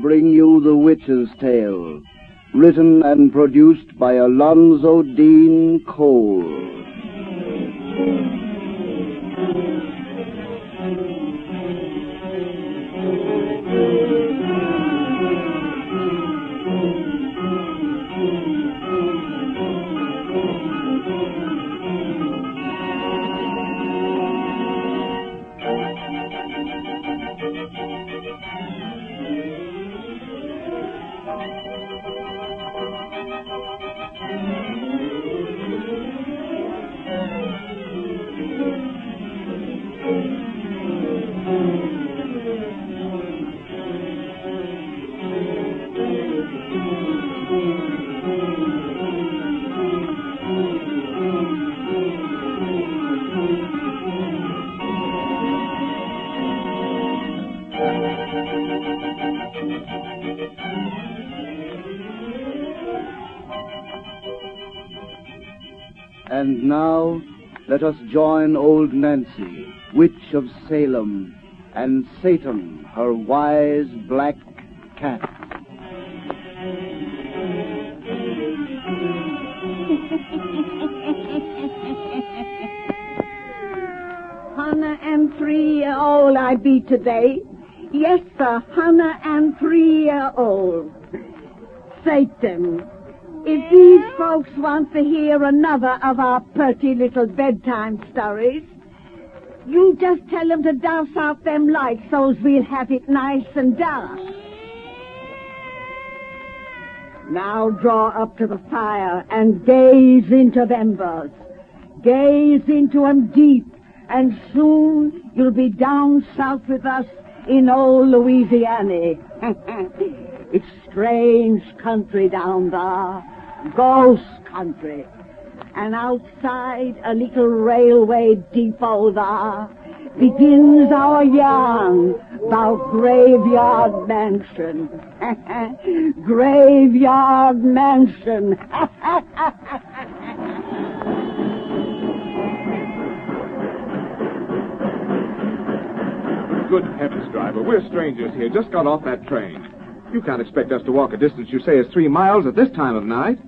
bring you The Witch's Tale, written and produced by Alonzo Dean Cole. And now, let us join old Nancy, witch of Salem, and Satan, her wise black cat. Hannah and 3-year-old I be today. Yes, sir, Hannah and 3-year-old. Satan. If these folks want to hear another of our pretty little bedtime stories, you just tell them to douse out them lights so's we'll have it nice and dark. Now draw up to the fire and gaze into them birds. Gaze into 'em deep, and soon you'll be down south with us in old Louisiana. It's strange country down there. Ghost country. And outside a little railway depot there begins our yarn about Graveyard Mansion. Graveyard Mansion. Good heavens, driver. We're strangers here. Just got off that train. You can't expect us to walk a distance you say is 3 miles at this time of night.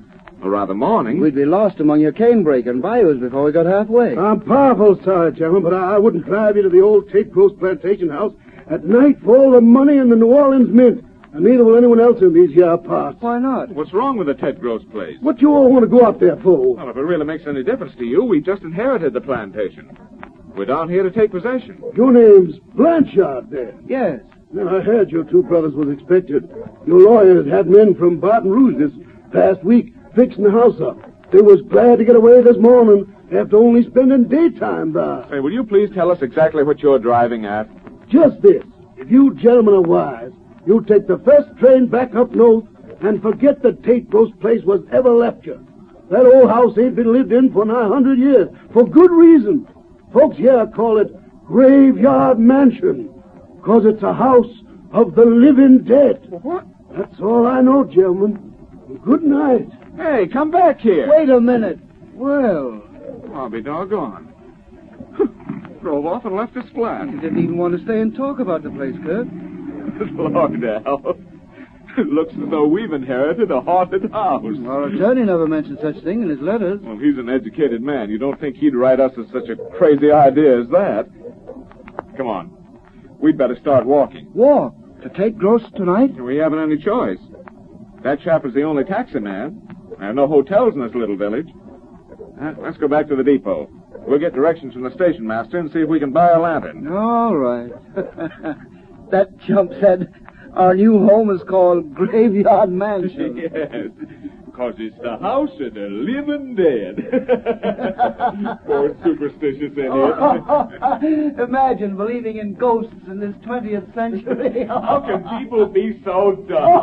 Or rather morning. We'd be lost among your canebrake and bayous before we got halfway. I'm powerful sorry, gentlemen, but I wouldn't drive you to the old Tate Gross plantation house at night for all the money in the New Orleans Mint. And neither will anyone else in these here parts. Why not? What's wrong with the Ted Gross place? What you all want to go out there for? Well, if it really makes any difference to you, we just inherited the plantation. We're down here to take possession. Your name's Blanchard, then? Yes. Well, I heard your two brothers was expected. Your lawyers had men from Baton Rouge this past week fixing the house up. They was glad to get away this morning after only spending daytime there. Say, will you please tell us exactly what you're driving at? Just this. If you gentlemen are wise, you'll take the first train back up north and forget that Tate Gross place was ever left you. That old house ain't been lived in for nigh 100 years, for good reason. Folks here call it Graveyard Mansion, 'cause it's a house of the living dead. What? That's all I know, gentlemen. Good night. Hey, come back here. Wait a minute. Well, I'll be doggone. Drove off and left us flat. you didn't even want to stay and talk about the place, Kurt. Lord, Al. It looks as though we've inherited a haunted house. Our attorney never mentioned such thing in his letters. Well, he's an educated man. You don't think he'd write us with such a crazy idea as that? Come on. We'd better start walking. Walk? To Tate Gross tonight? We haven't any choice. That chap is the only taxi man. There are no hotels in this little village. Let's go back to the depot. We'll get directions from the station master and see if we can buy a lantern. All right. That chump said our new home is called Graveyard Mansion. Yes, because it's the house of the living dead. Poor superstitious idiot. Imagine believing in ghosts in this 20th century. How can people be so dumb?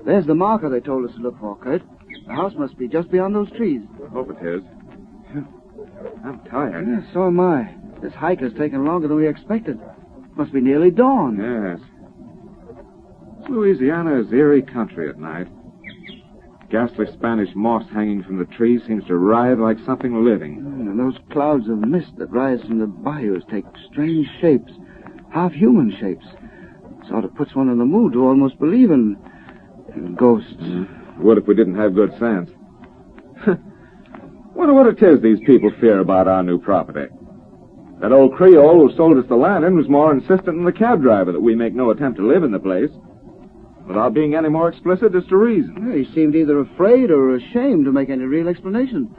There's the marker they told us to look for, Kurt. The house must be just beyond those trees. I hope it is. I'm tired. Yeah, so am I. This hike has taken longer than we expected. Must be nearly dawn. Yes. Louisiana is eerie country at night. Ghastly Spanish moss hanging from the trees seems to writhe like something living. And those clouds of mist that rise from the bayous take strange shapes, half-human shapes. Sort of puts one in the mood to almost believe in ghosts. What if we didn't have good sense? Wonder what it is these people fear about our new property. That old Creole who sold us the lantern was more insistent than the cab driver that we make no attempt to live in the place. Without being any more explicit as to reason. He seemed either afraid or ashamed to make any real explanation.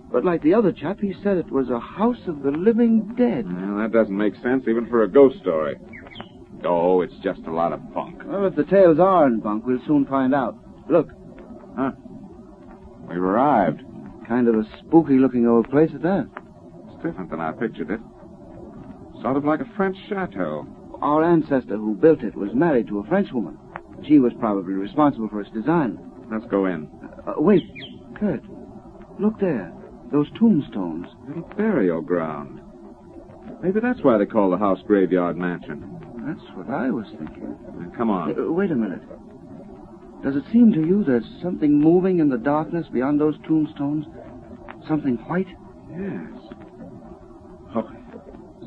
But like the other chap, he said it was a house of the living dead. Well, that doesn't make sense even for a ghost story. Oh, it's just a lot of bunk. Well, if the tales aren't bunk, we'll soon find out. Look. Huh? We've arrived. Kind of a spooky-looking old place at that. It's different than I pictured it. Sort of like a French chateau. Our ancestor who built it was married to a Frenchwoman. She was probably responsible for its design. Let's go in. Wait, Kurt. Look there. Those tombstones. Little burial ground. Maybe that's why they call the house Graveyard Mansion. That's what I was thinking. Now, come on. Wait a minute. Does it seem to you there's something moving in the darkness beyond those tombstones? Something white? Yes. Oh,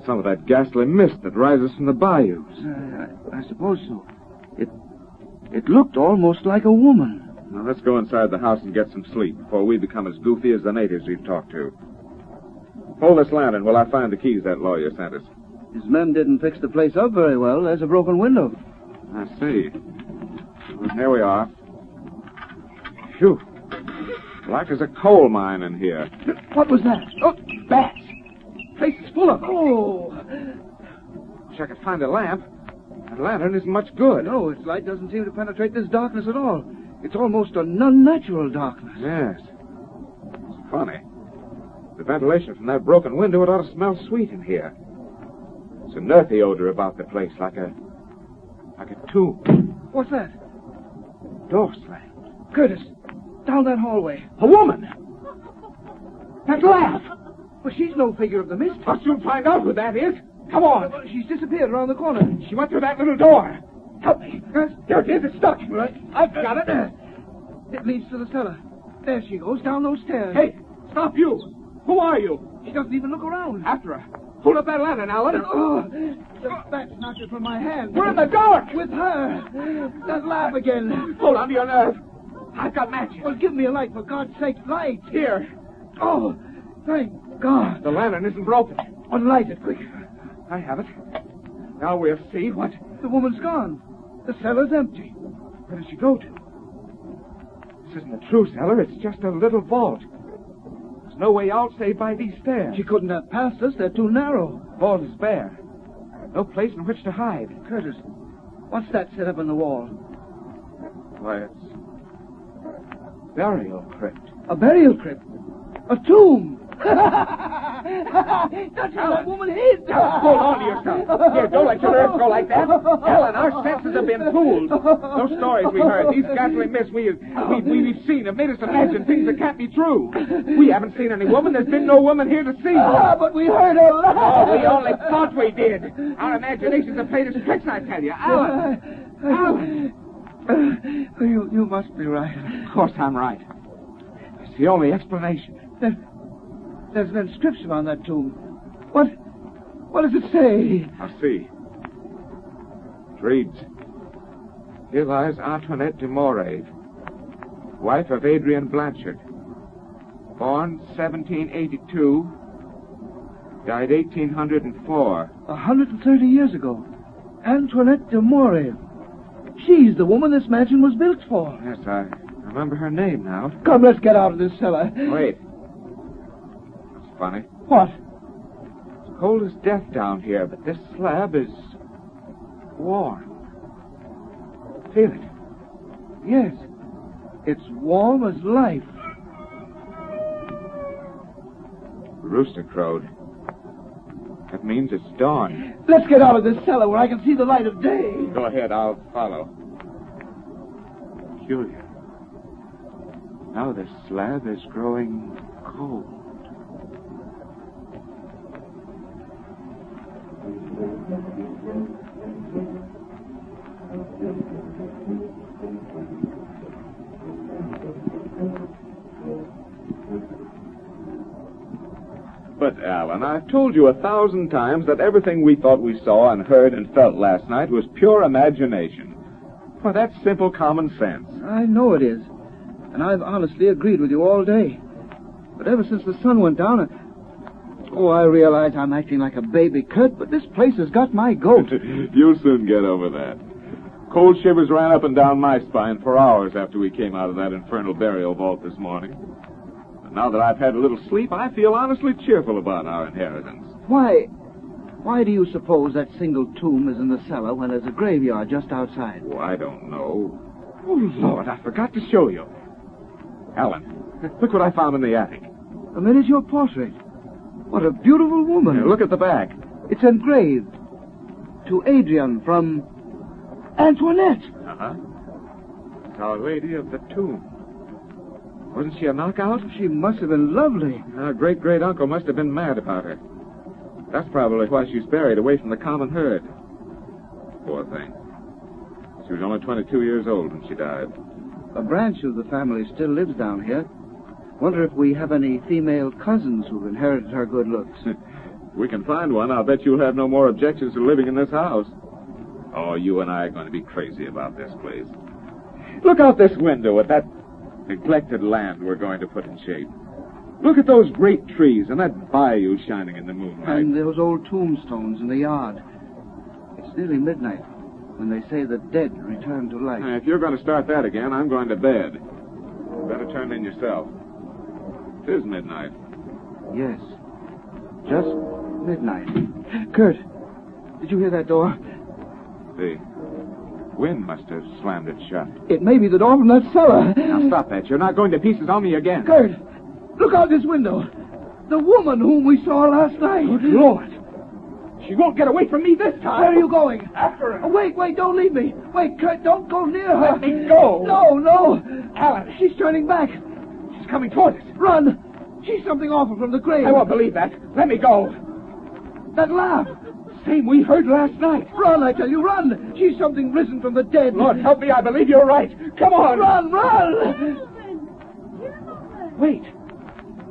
some of that ghastly mist that rises from the bayous. I suppose so. It looked almost like a woman. Now, let's go inside the house and get some sleep before we become as goofy as the natives we've talked to. Hold this lantern while I find the keys that lawyer sent us. His men didn't fix the place up very well. There's a broken window. I see. Well, here we are. Phew. Like there's a coal mine in here. What was that? Oh, bats. Place is full of them. Oh. Wish I could find a lamp. That lantern isn't much good. No, its light doesn't seem to penetrate this darkness at all. It's almost an unnatural darkness. Yes. It's funny. The ventilation from that broken window, it ought to smell sweet in here. There's an earthy odor about the place, like a tomb. What's that? Door slammed. Curtis, down that hallway. A woman! That laugh! Well, she's no figure of the mist. I'll soon find out who that is. Come on. She's disappeared around the corner. She went through that little door. Help me. There it is. It's stuck. Right. I've got it. It leads to the cellar. There she goes, down those stairs. Hey, stop you. Who are you? She doesn't even look around. After her. Hold up that lantern, Alan. Oh, the bat knocked it from my hand. We're in the dark. With her. That laugh again. Hold on to your nerve. I've got matches. Well, give me a light, for God's sake. Light. Here. Oh, thank God. The lantern isn't broken. Unlight it, quick. I have it. Now we'll see what... The woman's gone. The cellar's empty. Where did she go to? This isn't a true cellar. It's just a little vault. There's no way out save by these stairs. She couldn't have passed us. They're too narrow. Vault is bare. No place in which to hide. Curtis, what's that set up in the wall? Why, it's... burial crypt. A burial crypt? A tomb? That's how that woman hid. Now, hold on to yourself. Here, don't let your nerves go like that. Helen, our senses have been fooled. Those stories we heard, these ghastly myths we've seen have made us imagine things that can't be true. We haven't seen any woman. There's been no woman here to see. But we heard her laugh. Oh, we only thought we did. Our imaginations have played us tricks, I tell you. Alan! You must be right. Of course I'm right. It's the only explanation. There's an inscription on that tomb. What does it say? I'll see. It reads, "Here lies Antoinette de Morave, wife of Adrian Blanchard, born 1782, died 1804. 130 years ago. Antoinette de Morave. She's the woman this mansion was built for. Yes, I remember her name now. Come, let's get out of this cellar. Wait. That's funny. What? It's cold as death down here, but this slab is warm. Feel it. Yes. It's warm as life. The rooster crowed. That means it's dawn. Let's get out of this cellar where I can see the light of day. Go ahead, I'll follow. Peculiar. Now the slab is growing cold. But, Alan, I've told you 1,000 times that everything we thought we saw and heard and felt last night was pure imagination. Well, that's simple common sense. I know it is. And I've honestly agreed with you all day. But ever since the sun went down, I realize I'm acting like a baby, Kurt, but this place has got my goat. You'll soon get over that. Cold shivers ran up and down my spine for hours after we came out of that infernal burial vault this morning. But now that I've had a little sleep, I feel honestly cheerful about our inheritance. Why do you suppose that single tomb is in the cellar when there's a graveyard just outside? Oh, I don't know. Oh, Lord, I forgot to show you. Alan, look what I found in the attic. A miniature portrait. What a beautiful woman. Here, look at the back. It's engraved. To Adrian from Antoinette. Uh-huh. It's Our Lady of the Tomb. Wasn't she a knockout? She must have been lovely. Our great-great-uncle must have been mad about her. That's probably why she's buried away from the common herd. Poor thing. She was only 22 years old when she died. A branch of the family still lives down here. Wonder if we have any female cousins who've inherited her good looks. If we can find one, I'll bet you'll have no more objections to living in this house. Oh, you and I are going to be crazy about this place. Look out this window at that neglected land we're going to put in shape. Look at those great trees and that bayou shining in the moonlight. And those old tombstones in the yard. It's nearly midnight when they say the dead return to life. If you're going to start that again, I'm going to bed. You better turn in yourself. It is midnight. Yes. Just midnight. Kurt, did you hear that door? The wind must have slammed it shut. It may be the door from that cellar. Now stop that. You're not going to pieces on me again. Kurt, look out this window. The woman whom we saw last night. Good Lord. She won't get away from me this time. Where are you going? After her. Oh, wait, don't leave me. Wait, Kurt, don't go near her. Let me go. No. Alan. She's turning back. She's coming toward us. Run. She's something awful from the grave. I won't believe that. Let me go. That laugh. Same we heard last night. Run, I tell you, run. She's something risen from the dead. Lord, help me. I believe you're right. Come on. Run. Gentlemen. Wait.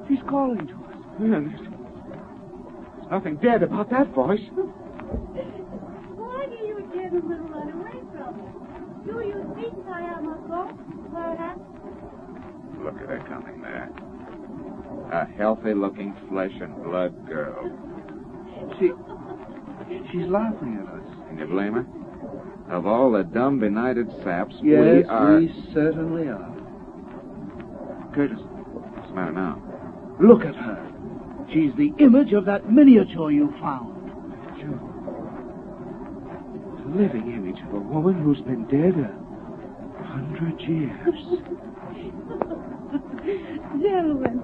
She's calling to us. There's nothing dead about that voice. Why do you gentlemen run away from me? Do you think I am a ghost, perhaps? Look at her coming there. A healthy-looking flesh and blood girl. She's laughing at us. Can you blame her? Of all the dumb, benighted saps, Yes, we are... we certainly are. Curtis, What's the matter now? look at her. She's the image of that miniature you found. The living image of a woman who's been dead 100 years. Gentlemen,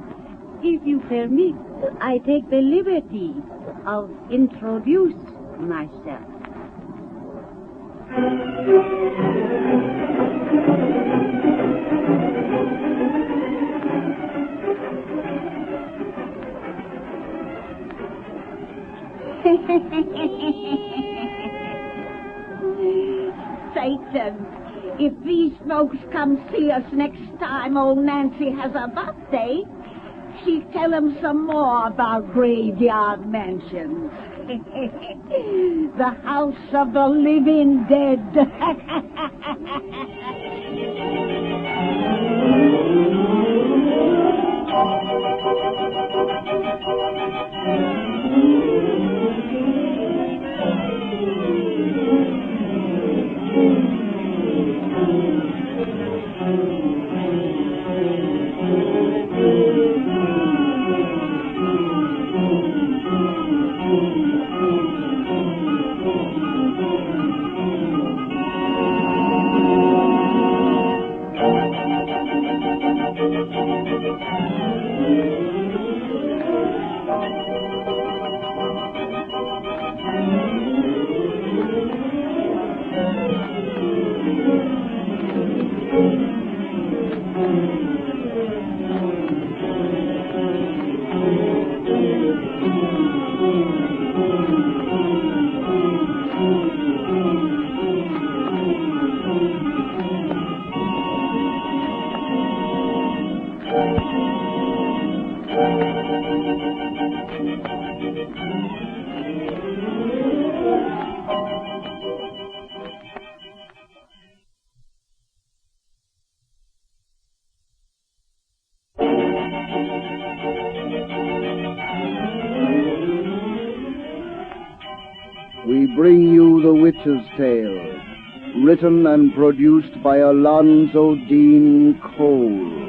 if you permit, I take the liberty of introduce myself. Satan, if these folks come see us next time old Nancy has a birthday, she tell them some more about graveyard mansions. The house of the living dead. bring you The Witch's Tale, written and produced by Alonzo Dean Cole.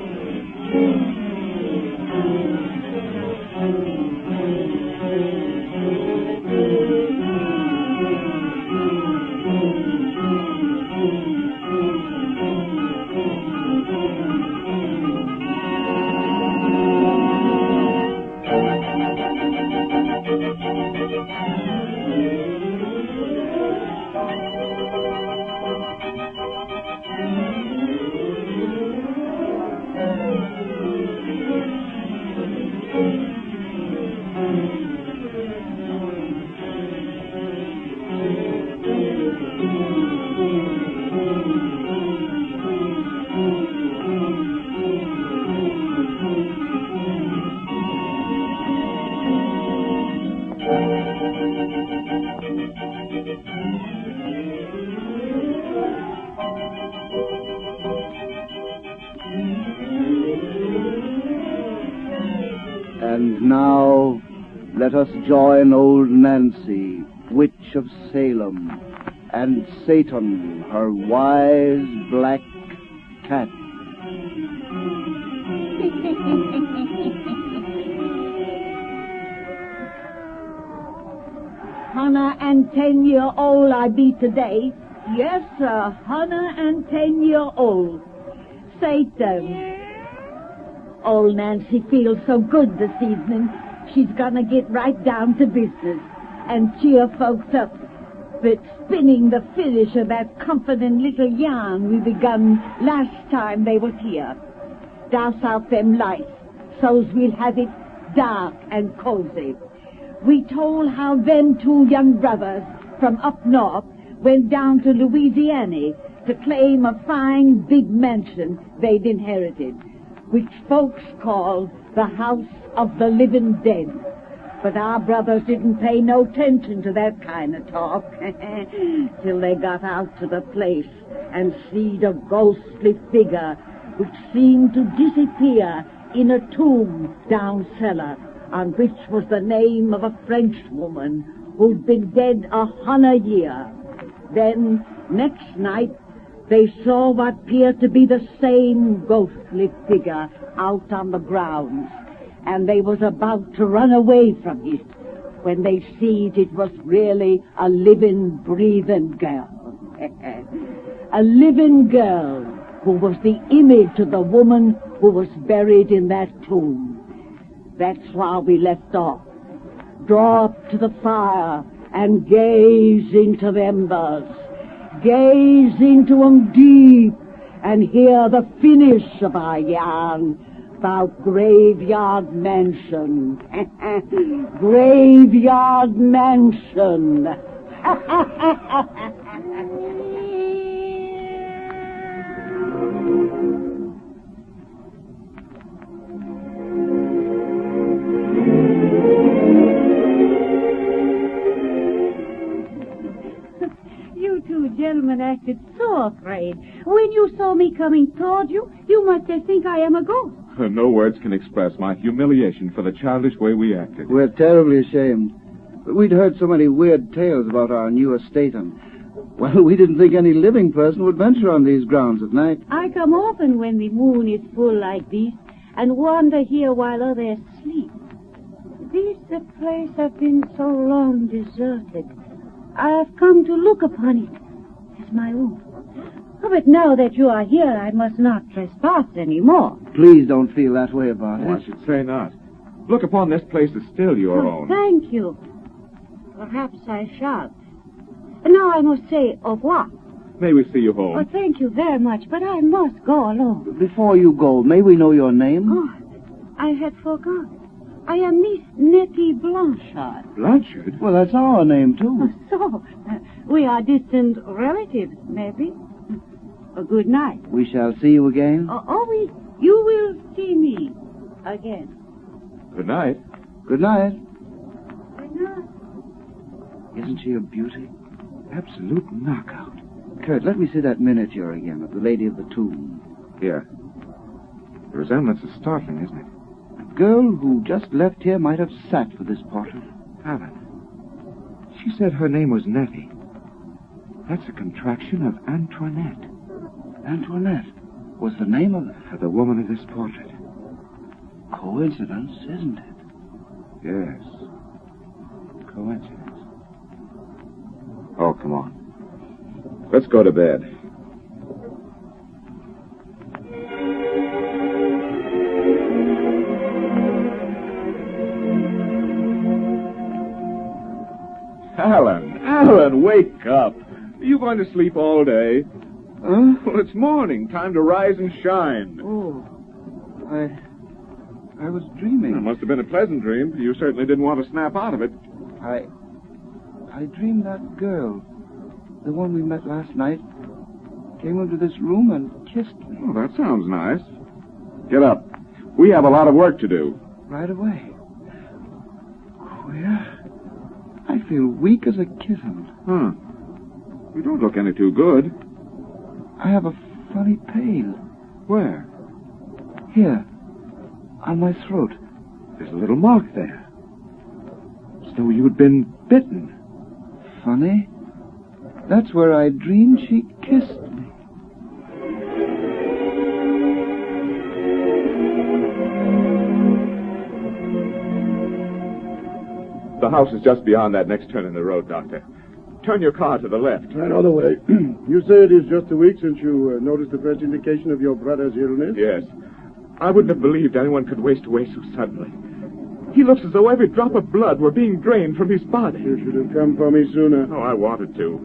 And now, let us join old Nancy, witch of Salem, and Satan, her wise black cat. Hunna and 10-year-old I be today. Yes, sir, hunna and 10-year-old. Satan. Old Nancy feels so good this evening. She's gonna get right down to business and cheer folks up with spinning the finish of that comforting little yarn we begun last time they was here. Douse out them lights so's we'll have it dark and cozy. We told how them two young brothers from up north went down to Louisiana to claim a fine big mansion they'd inherited, which folks call the House of the Living Dead. But our brothers didn't pay no attention to that kind of talk till they got out to the place and seed a ghostly figure which seemed to disappear in a tomb down cellar, on which was the name of a French woman who'd been dead 100 years. Then, next night, they saw what appeared to be the same ghostly figure out on the grounds, and they was about to run away from it when they seed it was really a living, breathing girl. A living girl who was the image of the woman who was buried in that tomb. That's why we left off. Draw up to the fire and gaze into the embers. Gaze into 'em deep and hear the finish of our yarn about Graveyard Mansion. Graveyard Mansion. Gentlemen acted so afraid. When you saw me coming toward you, you must have think I am a ghost. No words can express my humiliation for the childish way we acted. We're terribly ashamed. We'd heard so many weird tales about our new estate, and, well, we didn't think any living person would venture on these grounds at night. I come often when the moon is full like this and wander here while others sleep. This place has been so long deserted. I have come to look upon it as my own. Oh, but now that you are here, I must not trespass any more. Please don't feel that way about I it. should say not. Look upon this place as still your own. Thank you. Perhaps I shall. And now I must say au revoir. May we see you home? Oh, thank you very much, but I must go alone. Before you go, may we know your name? Oh, I had forgotten. I am Miss Nettie Blanchard. Blanchard? Well, that's our name, too. So, we are distant relatives, maybe. Good night. We shall see you again? You will see me again. Good night. Good night. Good night. Isn't she a beauty? Absolute knockout. Kurt, let me see that miniature again of the Lady of the Tomb. Here. The resemblance is startling, isn't it? A girl who just left here might have sat for this portrait. Helen. She said her name was Nettie. That's a contraction of Antoinette. Antoinette was the name of The woman of this portrait. coincidence, isn't it? Yes. Coincidence. Oh, come on. Let's go to bed. Alan, wake up. Are you going to sleep all day? Huh? Well, it's morning. Time to rise and shine. Oh, I was dreaming. It must have been a pleasant dream. You certainly didn't want to snap out of it. I dreamed that girl, the one we met last night, came into this room and kissed me. Oh, that sounds nice. Get up. We have a lot of work to do. Right away. Queer. I feel weak as a kitten. Huh. You don't look any too good. I have a funny pain. Where? Here, on my throat. There's a little mark there. As though you'd been bitten. Funny. That's where I dreamed she kissed me. The house is just beyond that next turn in the road, Doctor. Turn your car to the left. Right on the way. You say it is just a week since you noticed the first indication of your brother's illness? Yes. I wouldn't have believed anyone could waste away so suddenly. He looks as though every drop of blood were being drained from his body. You should have come for me sooner. Oh, I wanted to.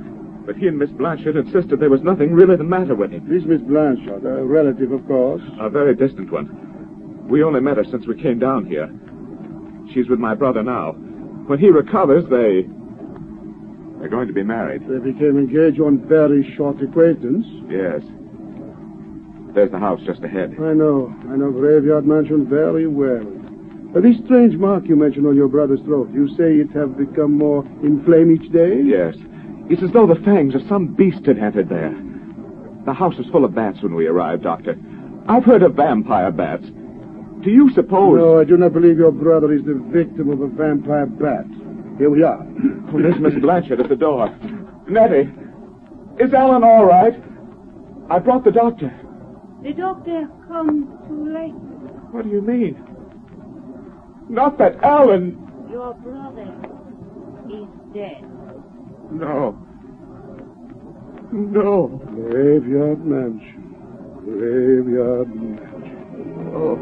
But he and Miss Blanchard insisted there was nothing really the matter with him. This Miss Blanchard, a relative, of course. A very distant one. We only met her since we came down here. She's with my brother now. When he recovers, they're going to be married. They became engaged on very short acquaintance. Yes. There's the house just ahead. I know Graveyard Mansion very well. This strange mark you mentioned on your brother's throat, you say it have become more inflamed each day? Yes. It's as though the fangs of some beast had entered there. The house was full of bats when we arrived, Doctor. I've heard of vampire bats. Do you suppose... No, I do not believe your brother is the victim of a vampire bat. Here we are. Oh, there's Miss Blanchard at the door. Nettie, is Alan all right? I brought the doctor. The doctor come too late. What do you mean? Not that Alan... Your brother is dead. No. No. Graveyard Mansion. Graveyard Mansion. Oh.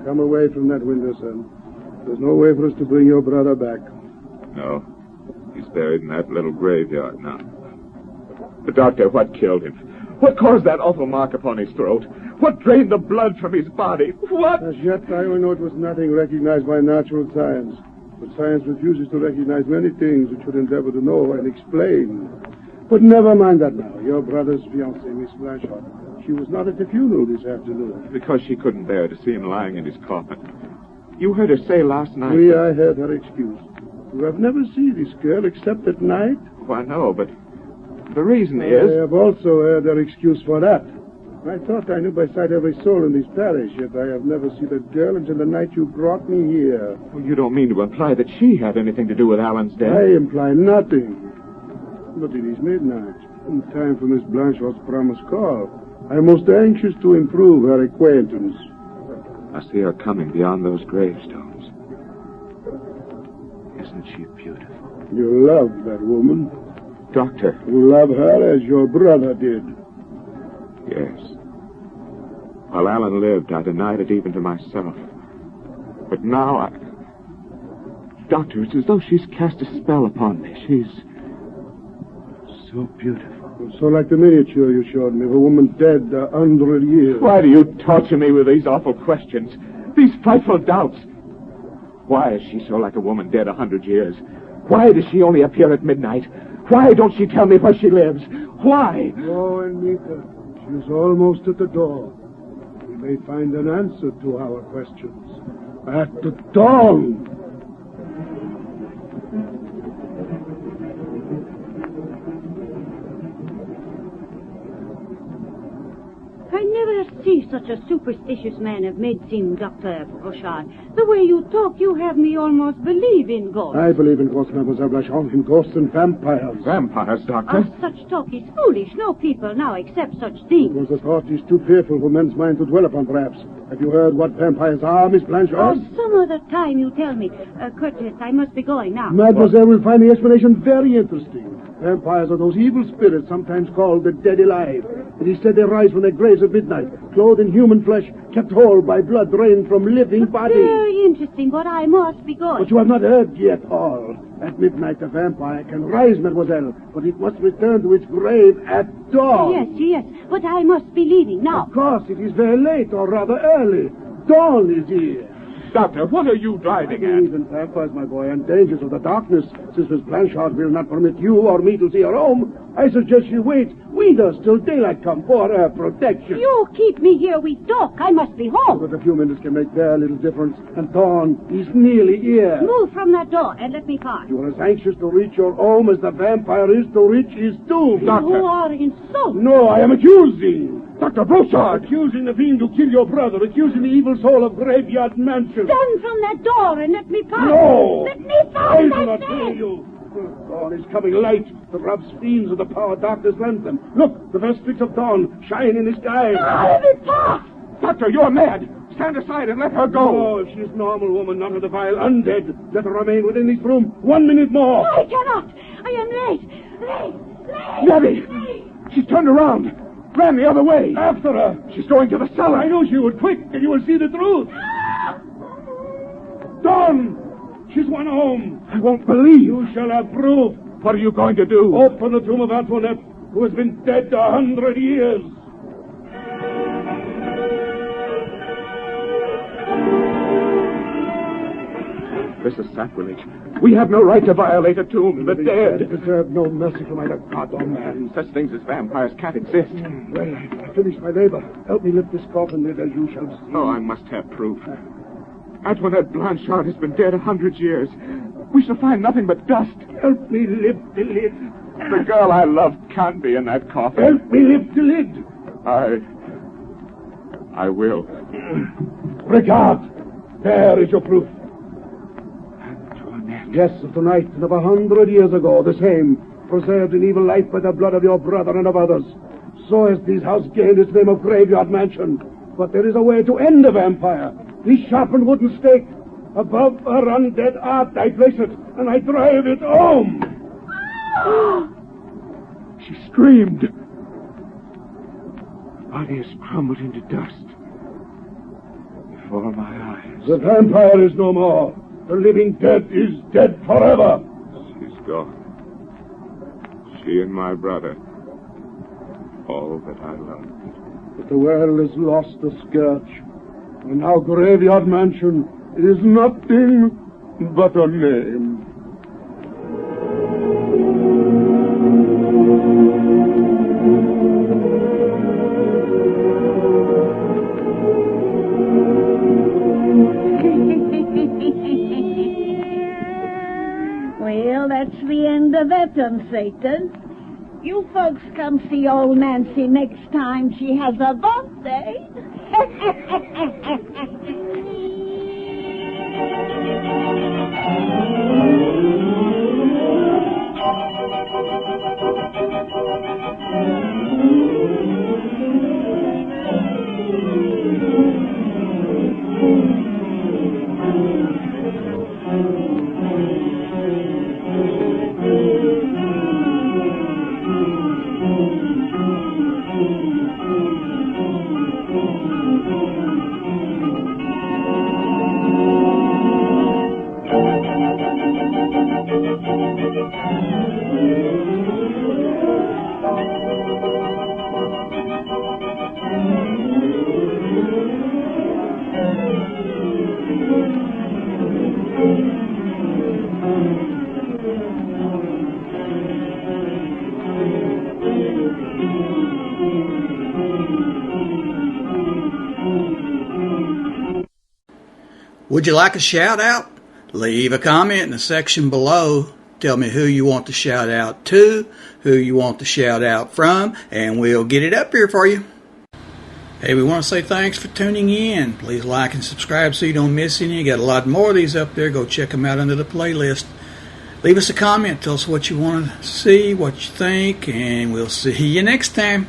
Come away from that window, son. There's no way for us to bring your brother back. No. He's buried in that little graveyard now. But, Doctor, what killed him? What caused that awful mark upon his throat? What drained the blood from his body? What? As yet, I only know it was nothing recognized by natural science. But science refuses to recognize many things it should endeavor to know and explain. But never mind that now. Your brother's fiancée, Miss Blanchard, she was not at the funeral this afternoon. Because she couldn't bear to see him lying in his coffin. You heard her say last night... Oui, I heard her excuse. You have never seen this girl except at night? Why, no, but the reason is... I have also heard her excuse for that. I thought I knew by sight every soul in this parish, yet I have never seen a girl until the night you brought me here. Well, you don't mean to imply that she had anything to do with Alan's death? I imply nothing. But it is midnight, in time for Miss Blanchard's promised call. I am most anxious to improve her acquaintance. I see her coming beyond those gravestones. Isn't she beautiful? You love that woman. Doctor. You love her as your brother did. Yes. While Alan lived, I denied it even to myself. But now Doctor, it's as though she's cast a spell upon me. She's so beautiful. So like the miniature you showed me of a woman dead 100 years. Why do you torture me with these awful questions? These frightful doubts? Why is she so like a woman dead 100 years? Why does she only appear at midnight? Why don't she tell me where she lives? Why? Go and meet her. She's almost at the door. We may find an answer to our questions. At the dawn! I never see such a superstitious man of medicine, Dr. Blanchard. The way you talk, you have me almost believe in ghosts. I believe in ghosts, Mademoiselle Blanchard, in ghosts and vampires. Vampires, Doctor? Such talk is foolish. No people now accept such things. Because the thought is too fearful for men's mind to dwell upon, perhaps. Have you heard what vampires are, Miss Blanchard? Some other time you tell me. Curtis, I must be going now. Mademoiselle will find the explanation very interesting. Vampires are those evil spirits sometimes called the dead alive. It is said they rise from their graves at midnight, clothed in human flesh, kept whole by blood drained from living bodies. Very interesting, but I must be going. But you have not heard yet all. At midnight, the vampire can rise, Mademoiselle, but it must return to its grave at dawn. Yes, but I must be leaving now. Of course, it is very late, or rather early. Dawn is here. Doctor, what are you driving at? Even vampires, my boy, and dangers of the darkness. Since Miss Blanchard will not permit you or me to see her home, I suggest you wait with us till daylight come for her protection. You keep me here with talk. I must be home. But a few minutes can make very little difference, and dawn is nearly here. Move from that door and let me pass. You are as anxious to reach your home as the vampire is to reach his tomb. Doctor. You are insulting. No, I am accusing. Dr. Blanchard! Accusing the fiend to kill your brother, accusing the evil soul of Graveyard Mansion. Stand from that door and let me pass. No! Let me I pass, do I not say. hear you. Dawn is coming light. The rough fiends of the power darkness lends them. Look, the first streaks of dawn shine in the sky. Let me pass. Doctor, you're mad! Stand aside and let her go! Oh, she is normal woman, not of the vile undead. Let her remain within this room 1 minute more. I cannot. I am late. Late. Nebby! She's turned around. Ran the other way. After her. She's going to the cellar. I knew she would. Quick, and you will see the truth. Dawn! She's won home. I won't believe. You shall have proof. What are you going to do? Open the tomb of Antoinette, who has been dead 100 years. This is sacrilege. We have no right to violate a tomb. The dead deserve no mercy from either God or man. Such things as vampires can't exist. Well, I finished my labor. Help me lift this coffin lid, as you shall see. Oh, I must have proof. Antoinette Blanchard has been dead 100 years. We shall find nothing but dust. Help me lift the lid. The girl I love can't be in that coffin. Help me lift the lid. I will. Regard. There is your proof. Antoinette. Yes, of tonight and of 100 years ago, the same, preserved in evil life by the blood of your brother and of others. So has this house gained its name of Graveyard Mansion. But there is a way to end the vampire. This sharpened wooden stake. Above her undead art I place it, and I drive it home. She screamed. Her body has crumbled into dust before my eyes. The vampire is no more. The living dead is dead forever. She's gone. She and my brother. All that I loved. But the world has lost the scourge. And now Graveyard Mansion is nothing but a name. Well, that's the end of that, Satan. You folks come see old Nancy next time she has a birthday. Would you like a shout out? Leave a comment in the section below. Tell me who you want to shout out to, who you want to shout out from, and we'll get it up here for you. Hey, we want to say thanks for tuning in. Please like and subscribe so you don't miss any. You got a lot more of these up there. Go check them out under the playlist. Leave us a comment. Tell us what you want to see, what you think, and we'll see you next time.